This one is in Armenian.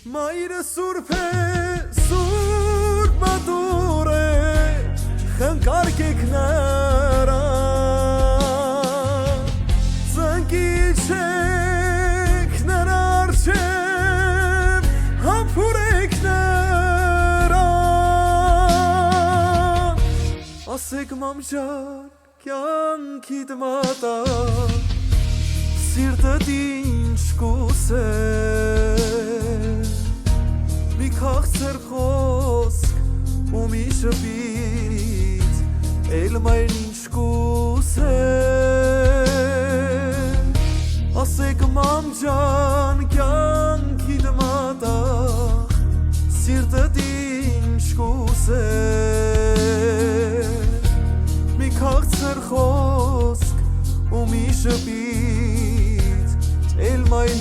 Մայրը սուրբ է, սուրբ մատուր է, խնկարկեք նրան, ծնկիչեք նրա առջև, համբուրեք նրան, ասեք մամջան կյանքիդ մատաղ, սիրտդ ինչ կուսեր, մի քաղցր խոսք ու մի շպիտ, էլ մայն ինչ կուսեր, ասեք մամջան կյանքիդ մատաղ, սիրտդ ինչ կուսեր, մի քաղցր խոսք ու մի շպիտ, էլ մայն